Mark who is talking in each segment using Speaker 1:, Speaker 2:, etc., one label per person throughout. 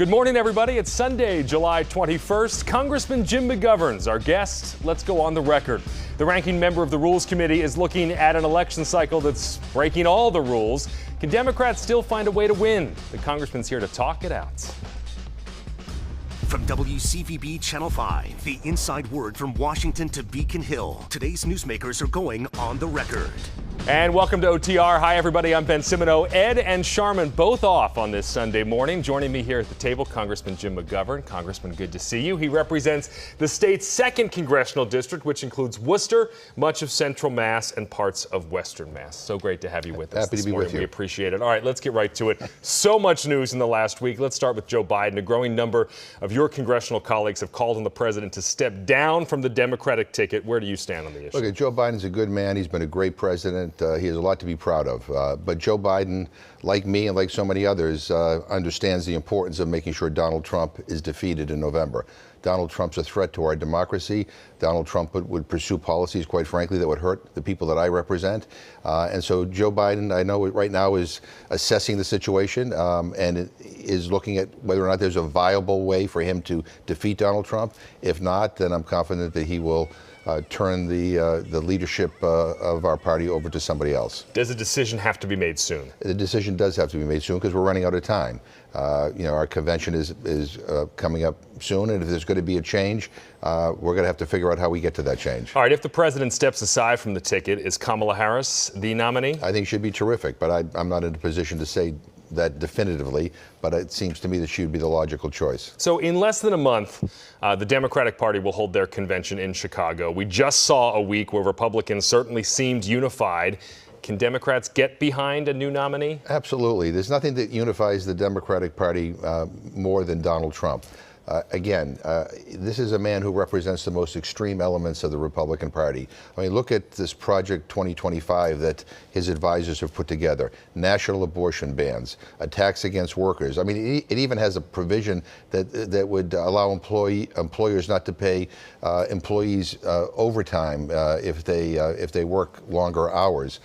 Speaker 1: Good morning, everybody. It's Sunday, July 21st. Congressman Jim McGovern's our guest. Let's go on the record. The ranking member of the Rules Committee is looking at an election cycle that's breaking all the rules. Can Democrats still find a way to win? The congressman's here to talk it out.
Speaker 2: From WCVB Channel 5, the inside word from Washington to Beacon Hill. Today's newsmakers are going on the record.
Speaker 1: And welcome to OTR. Hi, everybody. I'm Ben Cimino. Ed and Sharman both off on this Sunday morning. Joining me here at the table, Congressman Jim McGovern. Congressman, good to see you. He represents the state's 2nd congressional district, which includes Worcester, much of Central Mass, and parts of Western Mass. So great to have you with us this morning. We appreciate it. All right, let's get right to it. So much news in the last week. Let's start with Joe Biden. A growing number of your congressional colleagues have called on the president to step down from the Democratic ticket. Where do you stand on the issue?
Speaker 3: Look, Joe Biden's a good man. He's been a great president. He has a lot to be proud of. But Joe Biden, like me and like so many others, understands the importance of making sure Donald Trump is defeated in November. Donald Trump's a threat to our democracy. Donald Trump would pursue policies, quite frankly, that would hurt the people that I represent. And so Joe Biden, I know right now, is assessing the situation and is looking at whether or not there's a viable way for him to defeat Donald Trump. If not, then I'm confident that he will turn the leadership of our party over to somebody else.
Speaker 1: Does a decision have to be made soon?
Speaker 3: The decision does have to be made soon because we're running out of time. Our convention is coming up soon, and if there's going to be a change, we're going to have to figure out how we get to that change.
Speaker 1: All right, if the president steps aside from the ticket, is Kamala Harris the nominee?
Speaker 3: I think she'd be terrific, but I'm not in a position to say that definitively, but it seems to me that she would be the logical choice.
Speaker 1: So in less than a month, the Democratic Party will hold their convention in Chicago. We just saw a week where Republicans certainly seemed unified. Can Democrats get behind a new nominee?
Speaker 3: Absolutely. There's nothing that unifies the Democratic Party more than Donald Trump. This is a man who represents the most extreme elements of the Republican Party. I mean, look at this Project 2025 that his advisors have put together. National abortion bans, attacks against workers. I mean, it even has a provision that would allow employers not to pay employees overtime if they work longer hours.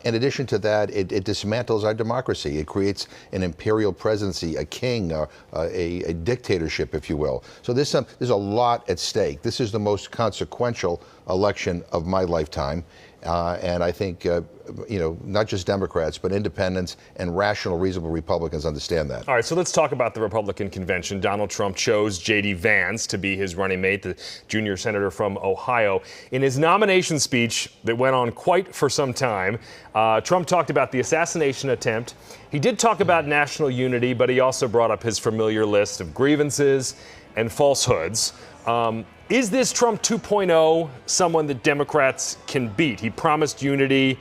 Speaker 3: In addition to that, it dismantles our democracy. It creates an imperial presidency, a king, a dictatorship, if you will. So there's a lot at stake. This is the most consequential election of my lifetime. And I think, not just Democrats, but independents and rational, reasonable Republicans understand that.
Speaker 1: All right, so let's talk about the Republican convention. Donald Trump chose J.D. Vance to be his running mate, the junior senator from Ohio. In his nomination speech that went on quite for some time, Trump talked about the assassination attempt. He did talk about national unity, but he also brought up his familiar list of grievances and falsehoods. Is this Trump 2.0 someone that Democrats can beat? He promised unity.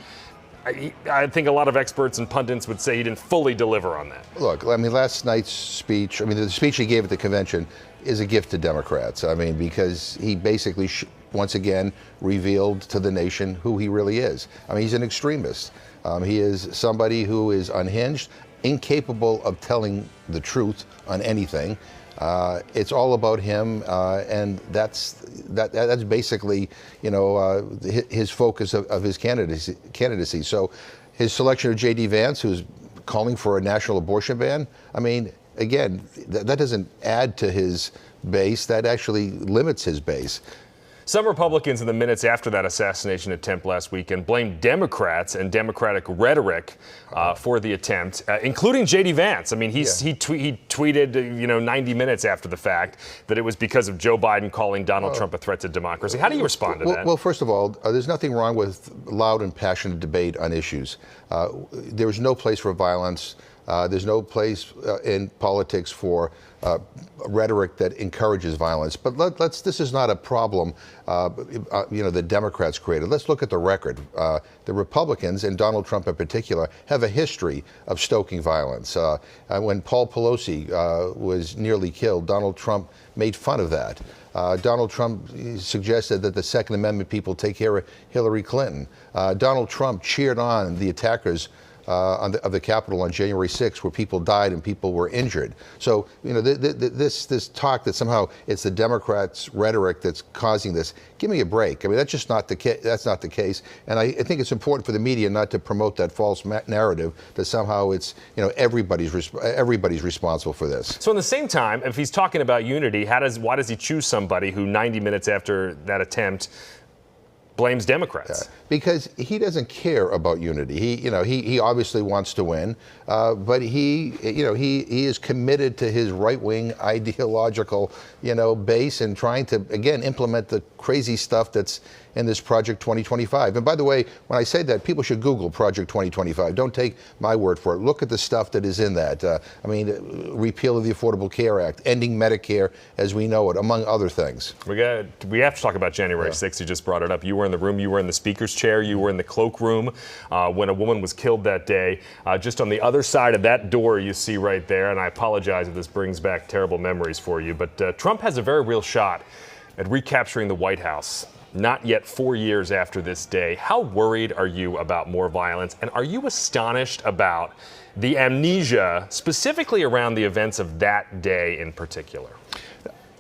Speaker 1: I think a lot of experts and pundits would say he didn't fully deliver on that.
Speaker 3: Look, I mean, last night's speech, the speech he gave at the convention is a gift to Democrats. I mean, because he basically, once again, revealed to the nation who he really is. I mean, he's an extremist. He is somebody who is unhinged, incapable of telling the truth on anything. It's all about him, and that's basically, his focus of his candidacy. So his selection of J.D. Vance, who's calling for a national abortion ban, I mean, again, that doesn't add to his base. That actually limits his base.
Speaker 1: Some Republicans in the minutes after that assassination attempt last weekend blamed Democrats and Democratic rhetoric for the attempt, including J.D. Vance. I mean, he tweeted, 90 minutes after the fact that it was because of Joe Biden calling Donald Trump a threat to democracy. How do you respond to that?
Speaker 3: Well, first of all, there's nothing wrong with loud and passionate debate on issues. There's no place for violence. There's no place in politics for rhetoric that encourages violence. But this is not a problem, the Democrats created. Let's look at the record. The Republicans, and Donald Trump in particular, have a history of stoking violence. When Paul Pelosi was nearly killed, Donald Trump made fun of that. Donald Trump suggested that the Second Amendment people take care of Hillary Clinton. Donald Trump cheered on the attackers of the Capitol on January 6th, where people died and people were injured. So, you know, this talk that somehow it's the Democrats' rhetoric that's causing this, give me a break. I mean, that's just not the case. That's not the case. And I think it's important for the media not to promote that false narrative that somehow it's, you know, everybody's responsible for this.
Speaker 1: So, in the same time, if he's talking about unity, why does he choose somebody who 90 minutes after that attempt blames Democrats?
Speaker 3: Because he doesn't care about unity. He obviously wants to win, but he is committed to his right-wing ideological, base and trying to, again, implement the crazy stuff that's in this Project 2025. And by the way, when I say that, people should Google Project 2025. Don't take my word for it. Look at the stuff that is in that. Repeal of the Affordable Care Act, ending Medicare as we know it, among other things.
Speaker 1: We have to talk about January 6th. You just brought it up. You were in the room. You were in the speaker's chair. You were in the cloakroom when a woman was killed that day. Just on the other side of that door you see right there, and I apologize if this brings back terrible memories for you, but Trump has a very real shot at recapturing the White House. Not yet 4 years after this day. How worried are you about more violence? And are you astonished about the amnesia, specifically around the events of that day in particular?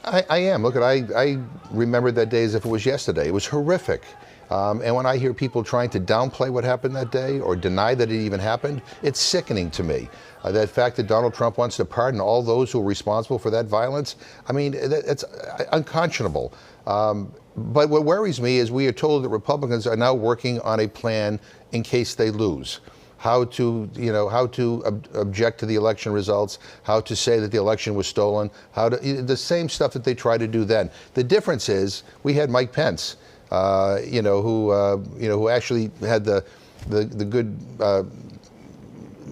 Speaker 3: I am. Look, I remember that day as if it was yesterday. It was horrific. And when I hear people trying to downplay what happened that day or deny that it even happened, it's sickening to me. That fact that Donald Trump wants to pardon all those who are responsible for that violence, it's unconscionable. But what worries me is we are told that Republicans are now working on a plan in case they lose. How to object to the election results, how to say that the election was stolen, the same stuff that they tried to do then. The difference is we had Mike Pence, who actually had the good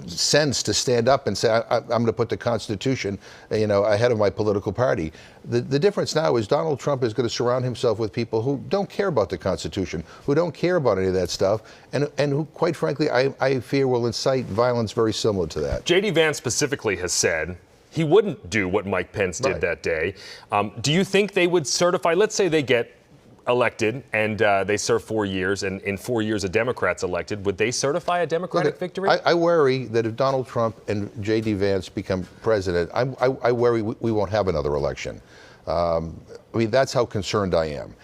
Speaker 3: sense to stand up and say, I'm going to put the Constitution, ahead of my political party. The difference now is Donald Trump is going to surround himself with people who don't care about the Constitution, who don't care about any of that stuff, and who, quite frankly, I fear will incite violence very similar to that.
Speaker 1: J.D. Vance specifically has said he wouldn't do what Mike Pence did that day. Do you think they would certify, let's say they get elected and they serve 4 years, and in 4 years a Democrat's elected, would they certify a Democratic victory?
Speaker 3: I worry that if Donald Trump and J.D. Vance become president, I worry we won't have another election. That's how concerned I am.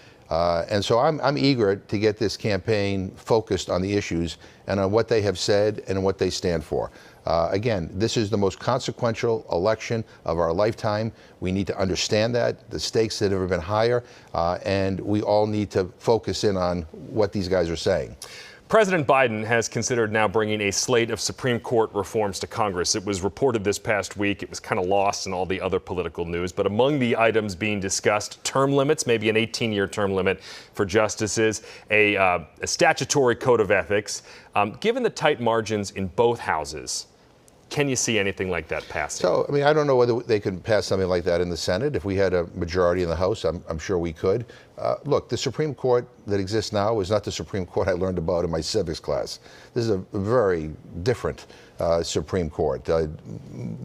Speaker 3: And so I'm eager to get this campaign focused on the issues and on what they have said and what they stand for. Again, this is the most consequential election of our lifetime. We need to understand that. The stakes have never been higher, and we all need to focus in on what these guys are saying.
Speaker 1: President Biden has considered now bringing a slate of Supreme Court reforms to Congress. It was reported this past week. It was kind of lost in all the other political news. But among the items being discussed, term limits, maybe an 18-year term limit for justices, a statutory code of ethics. Given the tight margins in both houses, can you see anything like that passing?
Speaker 3: So, I don't know whether they could pass something like that in the Senate. If we had a majority in the House, I'm sure we could. Look, the Supreme Court that exists now is not the Supreme Court I learned about in my civics class. This is a very different Supreme Court,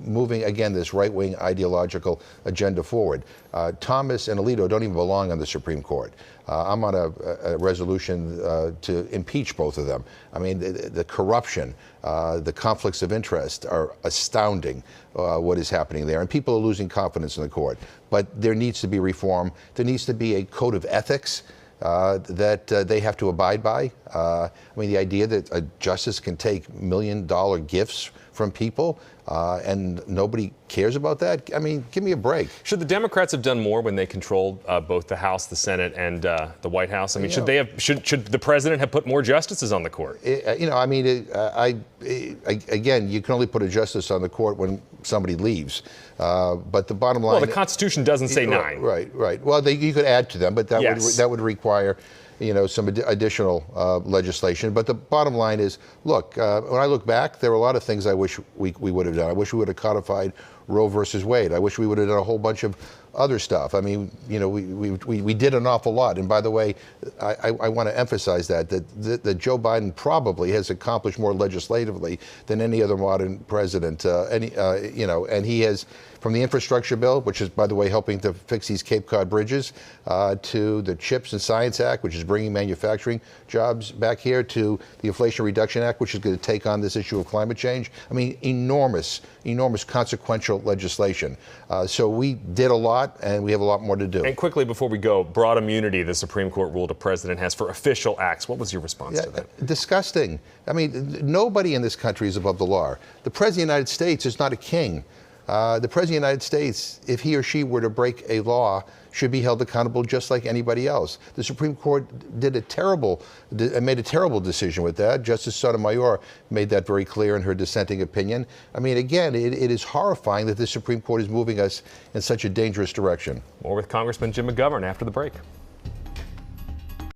Speaker 3: moving, again, this right-wing ideological agenda forward. Thomas and Alito don't even belong on the Supreme Court. I'm on a resolution to impeach both of them. The corruption, the conflicts of interest are astounding, what is happening there. And people are losing confidence in the court. But there needs to be reform. There needs to be a code of ethics that they have to abide by. The idea that a justice can take $1 million gifts from people and nobody cares about that? Give me a break.
Speaker 1: Should the Democrats have done more when they controlled both the House, the Senate, and the White House? Should the president have put more justices on the court?
Speaker 3: Again, you can only put a justice on the court when somebody leaves. But the bottom line...
Speaker 1: Well, the Constitution doesn't say 9.
Speaker 3: Right. Well, you could add to them, but that would require some additional legislation. But the bottom line is, look, when I look back, there were a lot of things I wish we would have done. I wish we would have codified Roe versus Wade. I wish we would have done a whole bunch of other stuff. I mean, you know, we did an awful lot. And by the way, I want to emphasize that Joe Biden probably has accomplished more legislatively than any other modern president. You know, and he has, from the infrastructure bill, which is, by the way, helping to fix these Cape Cod bridges, to the CHIPS and Science Act, which is bringing manufacturing jobs back here, to the Inflation Reduction Act, which is going to take on this issue of climate change. I mean, enormous consequential legislation. So we did a lot, and we have a lot more to do.
Speaker 1: And quickly before we go, broad immunity the Supreme Court ruled a president has for official acts. What was your response to that?
Speaker 3: Disgusting. I mean, nobody in this country is above the law. The President of the United States is not a king. The President of the United States, if he or she were to break a law, should be held accountable just like anybody else. The Supreme Court made a terrible decision with that. Justice Sotomayor made that very clear in her dissenting opinion. I mean, again, it is horrifying that the Supreme Court is moving us in such a dangerous direction.
Speaker 1: More with Congressman Jim McGovern after the break.